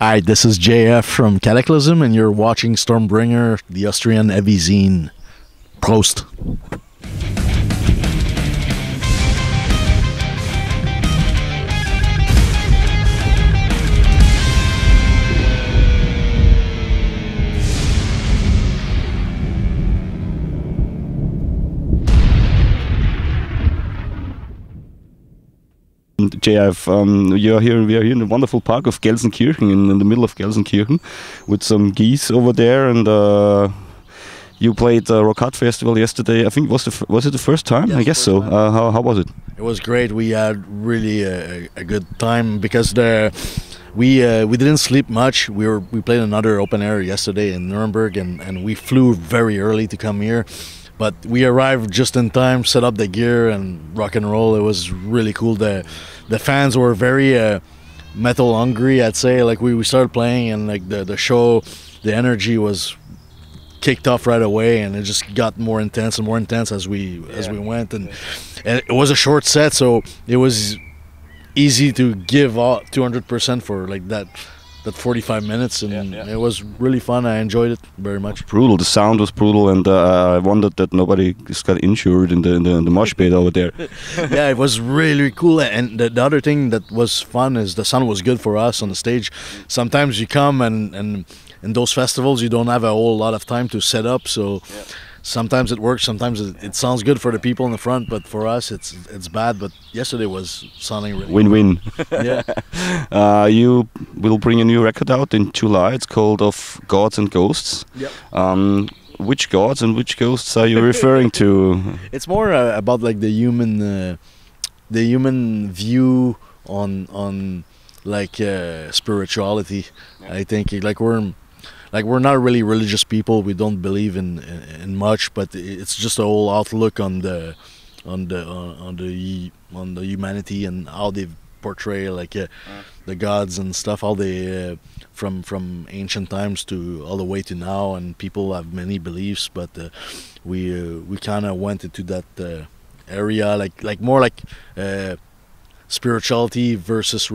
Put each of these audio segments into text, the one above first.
Hi, this is JF from Cataclysm, and you're watching Stormbringer, the Austrian heavy zine. Prost. JF, we are here in the wonderful park of Gelsenkirchen, in the middle of Gelsenkirchen, with some geese over there, and you played Rock Hard Festival yesterday. I think was it the first time? Yes, I guess so. How was it? It was great. We had really a good time because we didn't sleep much. We played another open air yesterday in Nuremberg, and we flew very early to come here. But we arrived just in time, set up the gear, and rock and roll. It was really cool. The fans were very metal hungry, I'd say. Like we started playing, and like the show, the energy was kicked off right away, and it just got more intense and more intense as we went. And it was a short set, so it was easy to give all 200% for like that 45 minutes, and it was really fun. I enjoyed it very much. Brutal. The sound was brutal, and I wondered that nobody just got injured in the mosh pit over there. Yeah, it was really cool. And the other thing that was fun is the sound was good for us on the stage. Sometimes you come and in those festivals you don't have a whole lot of time to set up, so sometimes it works, sometimes it sounds good for the people in the front, but for us it's bad. But yesterday was sounding really win-win. Yeah. You will bring a new record out in July. It's called Of Gods and Ghosts. Yep. Which gods and which ghosts are you referring to? It's more about like the human view on like spirituality. I think like we're not really religious people. We don't believe in much, but it's just a whole outlook on the humanity and how they portray like the gods and stuff. How they from ancient times to all the way to now, and people have many beliefs, but we kind of went into that area, like more like spirituality versus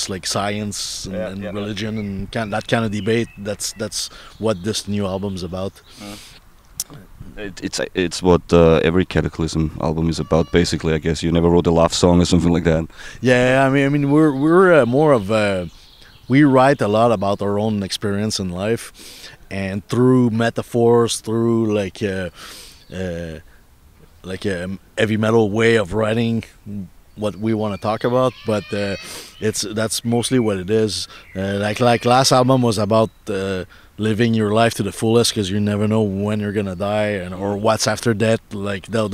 like science and religion and that kind of debate. That's what this new album's about. It's what every Cataclysm album is about, basically. I guess you never wrote a love song or something like that. Yeah, I mean we're more of we write a lot about our own experience in life, and through metaphors, through like a heavy metal way of writing what we want to talk about. But that's mostly what it is. Like last album was about living your life to the fullest, because you never know when you're gonna die or what's after death. Like that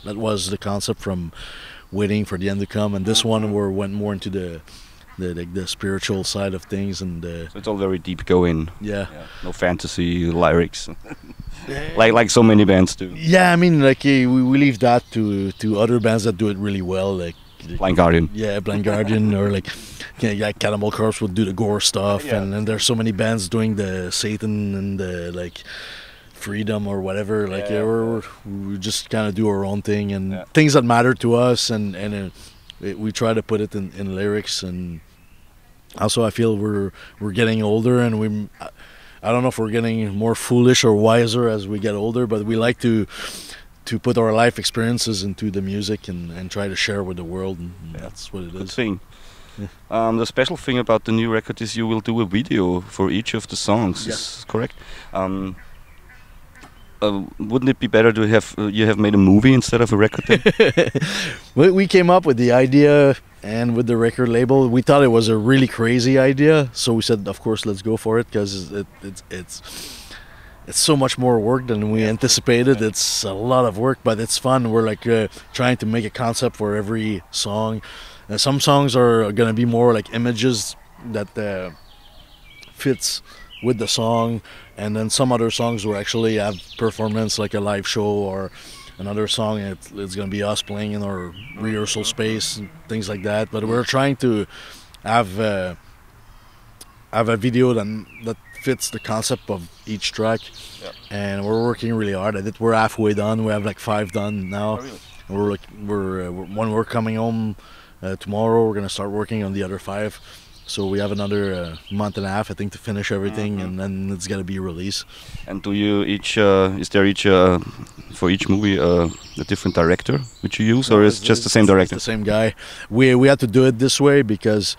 was the concept from waiting for the end to come. And this one went more into the spiritual side of things, and so it's all very deep going. Yeah. No fantasy lyrics. like so many bands do. Yeah, I mean, like we leave that to other bands that do it really well, like Blind Guardian. Yeah, Blind Guardian, or like Cannibal Corpse would do the gore stuff, and there's so many bands doing the Satan and the like freedom or whatever. Like we just kind of do our own thing, and things that matter to us, and we try to put it in lyrics. And also I feel we're getting older, and I don't know if we're getting more foolish or wiser as we get older, but we like to put our life experiences into the music and try to share with the world, and that's what it is. Good thing. Yeah. The special thing about the new record is you will do a video for each of the songs. Yes. Is correct? Wouldn't it be better to have you have made a movie instead of a record? We came up with the idea, and with the record label, we thought it was a really crazy idea. So we said, of course, let's go for it, because it's so much more work than we anticipated. It's a lot of work, but it's fun. We're like trying to make a concept for every song. Some songs are gonna be more like images that fits with the song, and then some other songs will actually have performance, like a live show, or another song it's gonna be us playing in our rehearsal space and things like that. But we're trying to have a video that fits the concept of each track, and we're working really hard at it. We're halfway done. We have like 5 done now. Oh, really? When we're coming home tomorrow, we're gonna start working on the other 5. So we have another month and a half, I think, to finish everything, and then it's gonna be released. And do you each is there each for each movie a different director which you use, or is it just the same director? It's the same guy. We had to do it this way because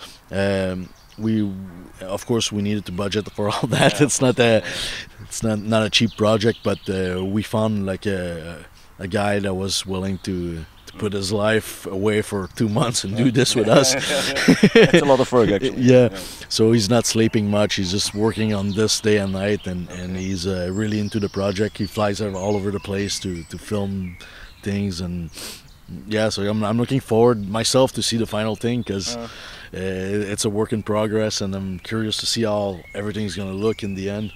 we, of course, we needed to budget for all that. Yeah. It's not a cheap project, but we found like a guy that was willing to put his life away for 2 months and do this with us. It's a lot of work, actually. Yeah. So he's not sleeping much. He's just working on this day and night, and he's really into the project. He flies all over the place to film things, and yeah. So I'm looking forward myself to see the final thing, because it's a work in progress, and I'm curious to see how everything's gonna look in the end.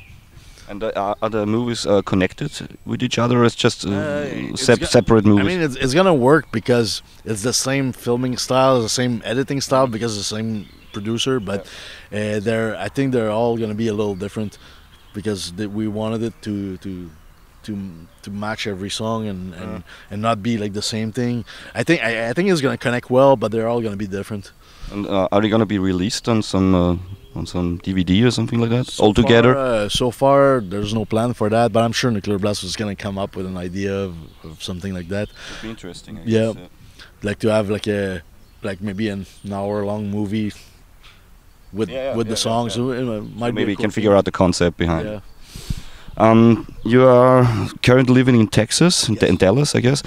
And are the movies connected with each other, or it's just separate movies? I mean, it's gonna work because it's the same filming style, the same editing style, because it's the same producer. But I think they're all gonna be a little different, because we wanted it to match every song and not be like the same thing. I think it's gonna connect well, but they're all gonna be different. And are they gonna be released on some DVD or something like that, all together? So far, there's no plan for that, but I'm sure Nuclear Blast was gonna come up with an idea of something like that. It'd be interesting. I yeah. guess, Like to have like maybe an hour-long movie with the songs. Yeah. It might Maybe be you can figure out the concept behind. Yeah. You are currently living in Texas, in Dallas, I guess,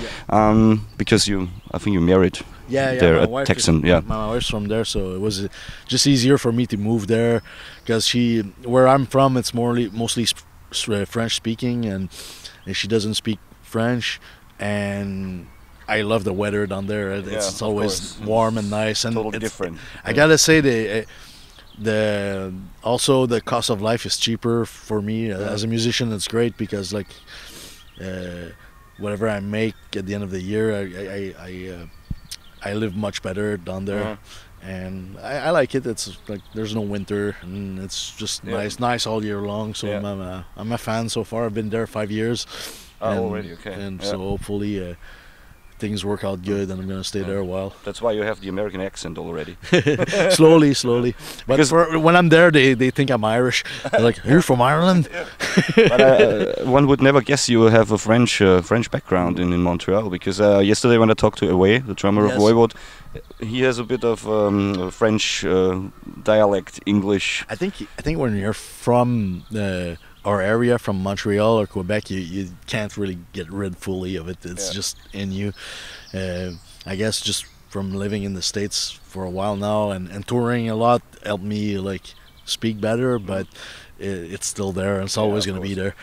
because I think you married. There at Texan, my wife's from there, so it was just easier for me to move there, because where I'm from, it's mostly French speaking, and she doesn't speak French, and I love the weather down there. It's always warm and nice, and totally different. I gotta say also the cost of life is cheaper for me as a musician. It's great because like whatever I make at the end of the year, I live much better down there, and I like it. It's like there's no winter, and it's just nice all year long. So I'm a fan so far. I've been there 5 years. Already, okay. And so hopefully things work out good, and I'm gonna stay there a while. That's why you have the American accent already. slowly. But when I'm there, they think I'm Irish. They're like, "You're from Ireland?" But one would never guess you have a French background in Montreal, because yesterday when I talked to Away, the drummer of Voivod, he has a bit of French dialect, English. I think when you're from our area, from Montreal or Quebec, you can't really get rid fully of it. It's just in you. I guess just from living in the States for a while now and touring a lot helped me like speak better, but it's still there, and it's always going to be there.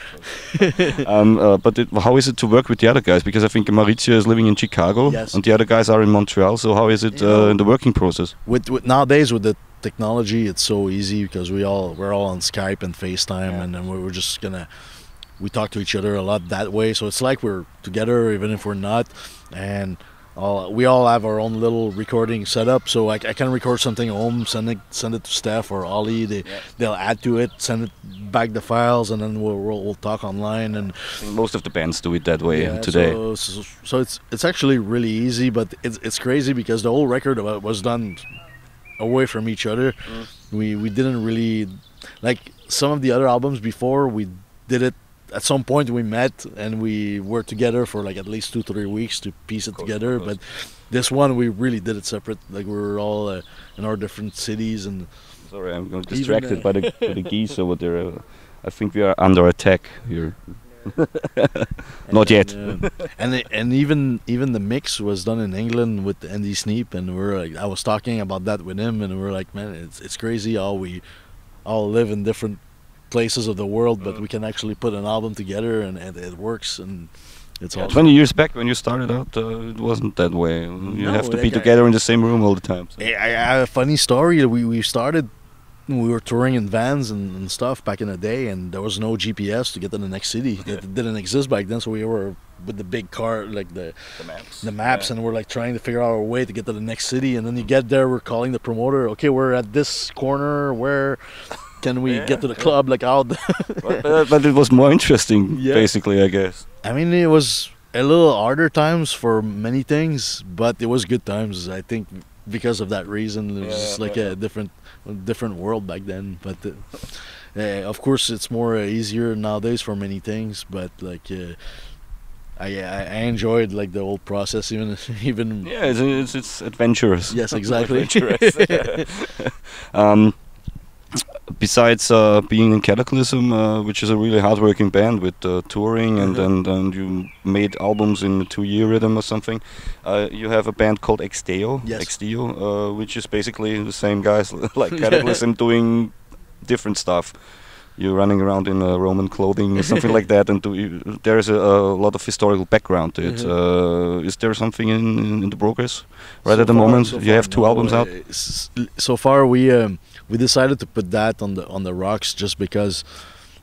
But how is it to work with the other guys? Because I think Maurizio is living in Chicago, and the other guys are in Montreal. So how is it in the working process? With nowadays with the technology, it's so easy, because we're all on Skype and FaceTime, and then we're just we talk to each other a lot that way. So it's like we're together even if we're not, and we all have our own little recording setup. So I can record something at home, send it to Steph or Ollie. They'll add to it, send it back the files, and then we'll talk online. And I think most of the bands do it that way today. So it's actually really easy, but it's crazy because the whole record was done away from each other. We didn't really like some of the other albums before. We did it at some point. We met and we were together for like at least 2-3 weeks to piece it together. But this one we really did it separate. Like we were all in our different cities. And sorry, I'm distracted by the geese over there. I think we are under attack here. Not yet. And even the mix was done in England with Andy Sneap, and I was talking about that with him, and we're like, man, it's crazy how we all live in different places of the world, but we can actually put an album together, and it works. And it's all 20 years back when you started out, it wasn't that way. You have to be together in the same room all the time. So. I have a funny story. We started. We were touring in vans and stuff back in the day, and there was no GPS to get to the next city. It didn't exist back then, so we were with the big car, like the maps, and we're like trying to figure out our way to get to the next city. And then you get there, we're calling the promoter. Okay, we're at this corner. Where can we get to the club? Like out. But it was more interesting, basically, I guess. I mean, it was a little harder times for many things, but it was good times. I think because of that reason. It was just like a different world back then. But of course, it's more easier nowadays for many things. But like. I enjoyed like the whole process, even. Yeah, it's adventurous. Yes, exactly. Adventurous. Besides being in KATAKLYSM, which is a really hard-working band with touring and you made albums in 2-year rhythm or something, you have a band called Xdeo. Yes. Xdeo, which is basically the same guys like KATAKLYSM doing different stuff. You're running around in Roman clothing or something like that, and there's a lot of historical background to it. Is there something in the progress right at the moment? You have 2 albums out. So far, we decided to put that on the rocks just because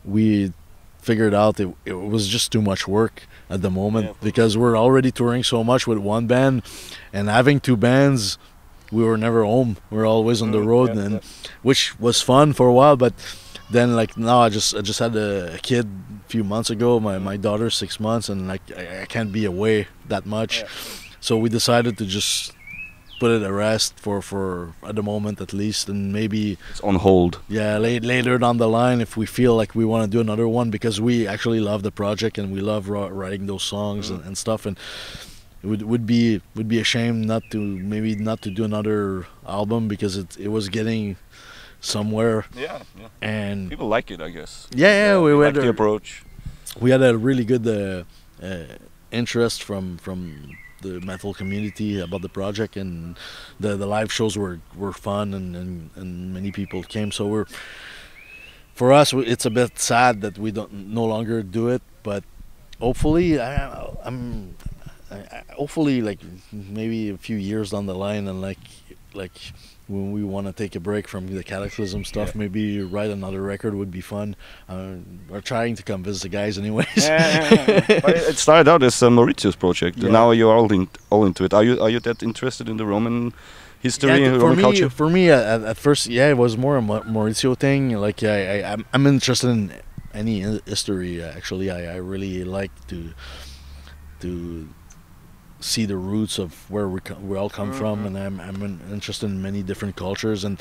we figured out it was just too much work at the moment, because we're already touring so much with one band, and having 2 bands, we were never home. We're always on the road, which was fun for a while, but. Then like now I just had a kid a few months ago. My daughter's 6 months, and like I can't be away that much. So we decided to just put it at rest for at the moment at least, and maybe it's on hold. Yeah, later down the line if we feel like we want to do another one, because we actually love the project and we love writing those songs and stuff, and it would be a shame not to do another album, because it was getting somewhere. And people like it, I guess. We like the approach. We had a really good interest from the metal community about the project, and the live shows were fun, and many people came. So for us it's a bit sad that we don't no longer do it, but hopefully hopefully like maybe a few years down the line, and like when we want to take a break from the KATAKLYSM stuff, maybe write another record would be fun. We're trying to convince the guys anyways. But it started out as Maurizio's project, and now you're all into it. Are you that interested in the Roman history and Roman culture? For me, at first, it was more a Maurizio thing. Like I'm interested in any history. Actually, I really like to see the roots of where we all come from, and I'm interested in many different cultures, and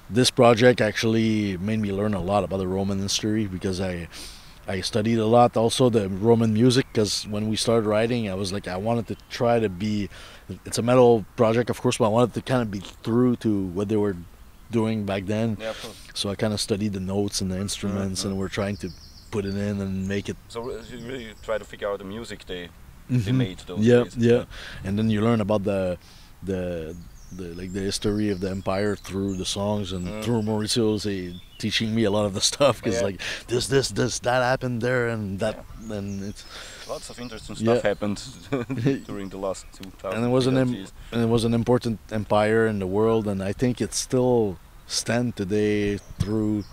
this project actually made me learn a lot about the Roman history, because I studied a lot also the Roman music, because when we started writing I was like I wanted to try to be, it's a metal project of course, but I wanted to kind of be true to what they were doing back then. So I kind of studied the notes and the instruments, and we're trying to put it in and make it. So you really try to figure out the music they made those days. And then you learn about the history of the empire through the songs, and through Maurizio's teaching me a lot of the stuff, because like this that happened there, and that, and it's lots of interesting stuff happened during the last 2000 years. And it was an important empire in the world, and I think it still stands today through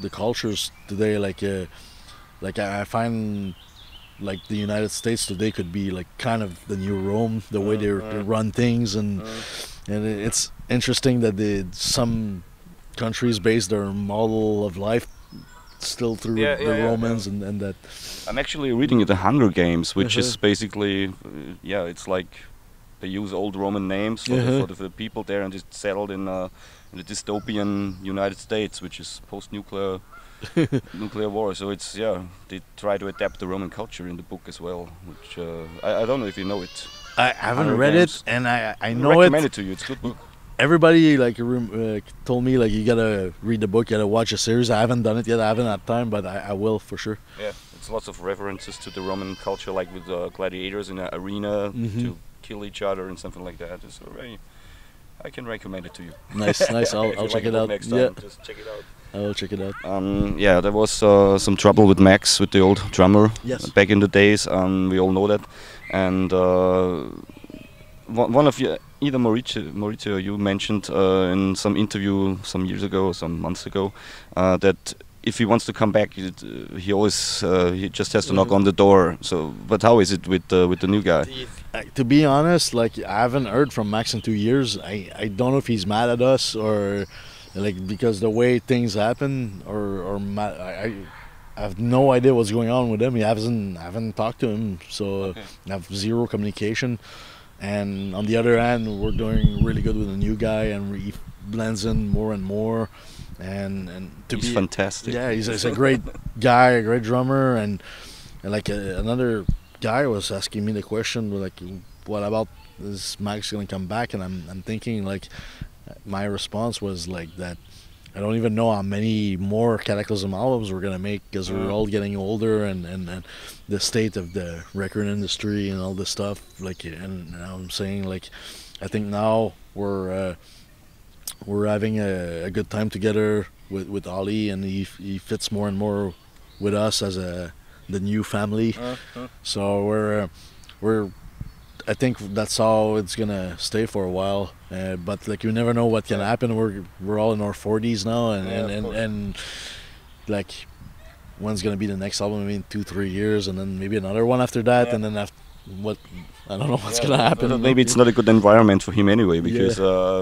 the cultures today. Like I find like the United States today could be like kind of the new Rome, the way they run things, and it's interesting that some countries base their model of life still through the Romans, and that. I'm actually reading The Hunger Games, which is basically it's like they use old Roman names for the people there, and it's settled in the dystopian United States, which is post-nuclear nuclear war. So it's they try to adapt the Roman culture in the book as well, which I don't know if you know it. I haven't read it, and I know it. Recommend it to you. It's a good book. Everybody told me like you gotta read the book, you gotta watch the series. I haven't done it yet. I haven't had time, but I will for sure. Yeah, it's lots of references to the Roman culture, like with gladiators in an arena to kill each other and something like that. It's very. I can recommend it to you. Nice. I'll check it out. Next time, just check it out. I will check it out. There was some trouble with Max, with the old drummer. Yes. Back in the days, we all know that. And one of you, either Maurizio or you, mentioned in some interview some years ago, some months ago, that if he wants to come back, he always he just has to knock on the door. So, but how is it with the new guy? To be honest, like I haven't heard from Max in 2 years. I don't know if he's mad at us, or like because the way things happen, or mad. I have no idea what's going on with him. I haven't talked to him, so I have zero communication. and on the other hand, we're doing really good with a new guy, and he blends in more and more. And he's fantastic. Yeah, he's a great guy, a great drummer, and like another guy was asking me the question, like, what about is Max gonna come back? And I'm thinking, like, my response was like that. I don't even know how many more Cataclysm albums we're gonna make, because we're all getting older, and the state of the record industry and all this stuff. Like, and I'm saying, like, I think now we're having a good time together with Ollie, and he fits more and more with us as the new family. So we're I think that's how it's gonna stay for a while. But like, you never know what can happen. We're all in our 40s now, and like, when's gonna be the next album? I mean, 2-3 years, and then maybe another one after that, and then after what, I don't know what's gonna happen. Maybe it's not a good environment for him anyway, because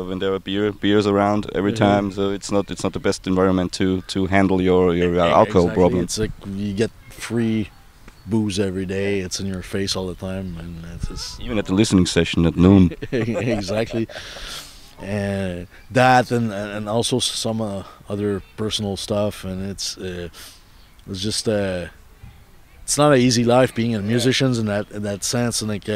when there are beers around every time, so it's not the best environment to handle your alcohol problem. It's like you get free booze every day. It's in your face all the time, and it's just even at the listening session at noon. Exactly. And that, and also some other personal stuff, and it's just it's not an easy life being a musician in that sense, and like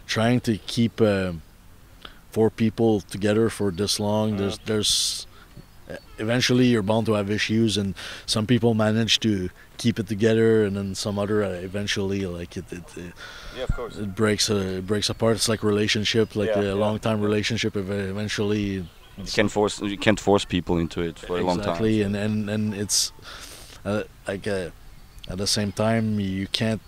trying to keep 4 people together for this long. There's eventually you're bound to have issues, and some people manage to keep it together, and then some other eventually, like, it of course, it breaks apart. It's like relationship, like a long time relationship. Eventually, you can't force people into it for a long time. Exactly, and it's like at the same time, you can't.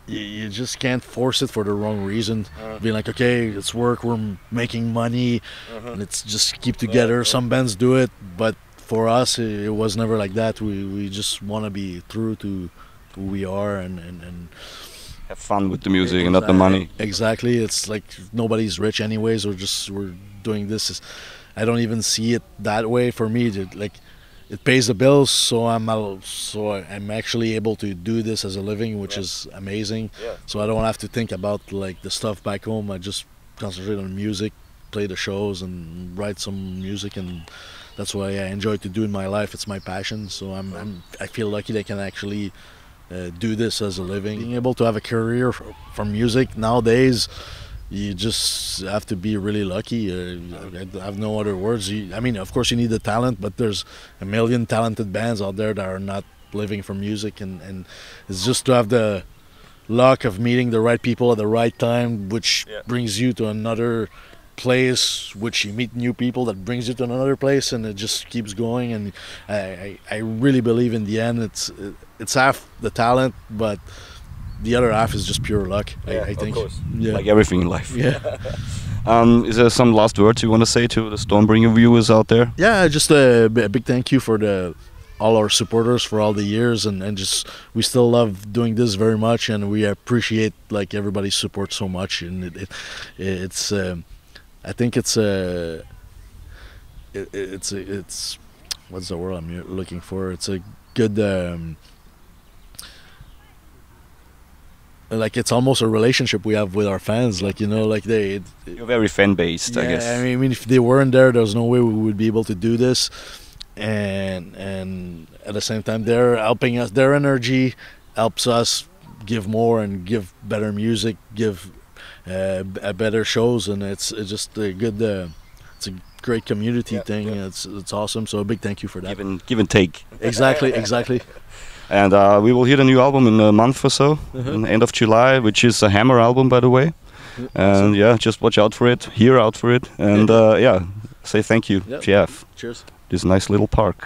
You just can't force it for the wrong reason. Being like, okay, it's work, we're making money, and it's just keep together. Some bands do it, but for us, it was never like that. We just want to be true to who we are, and have fun with the music and not the money. Exactly. It's like nobody's rich anyways. We're doing this. I don't even see it that way. For me, like, it pays the bills, so I'm actually able to do this as a living, which is amazing. So I don't have to think about like the stuff back home. I just concentrate on music, play the shows, and write some music, and that's what I enjoy to do in my life. It's my passion, so I feel lucky that I can actually do this as a living. Being able to have a career from music nowadays, you just have to be really lucky. I have no other words. I mean, of course you need the talent, but there's a million talented bands out there that are not living from music, and it's just to have the luck of meeting the right people at the right time, which brings you to another place, which you meet new people that brings you to another place, and it just keeps going. And I really believe in the end it's half the talent, but the other half is just pure luck. I think. Of course. Like everything in life. Yeah. Is there some last words you want to say to the Stormbringer viewers out there? Yeah, just a big thank you for all our supporters for all the years, and just we still love doing this very much, and we appreciate like everybody's support so much. And it's I think it's what's the word I'm looking for? It's a good. Like, it's almost a relationship we have with our fans, like, you know, like you're very fan based, I guess. I mean, if they weren't there's no way we would be able to do this, and at the same time, they're helping us. Their energy helps us give more and give better music, give better shows, and it's just a good. It's a great community thing. It's awesome. So a big thank you for that. Give and take. Exactly. And we will hear the new album in a month or so, in the end of July, which is a Hammer album, by the way. And just watch out for it, hear out for it, and say thank you, Jeff. Cheers. This nice little park.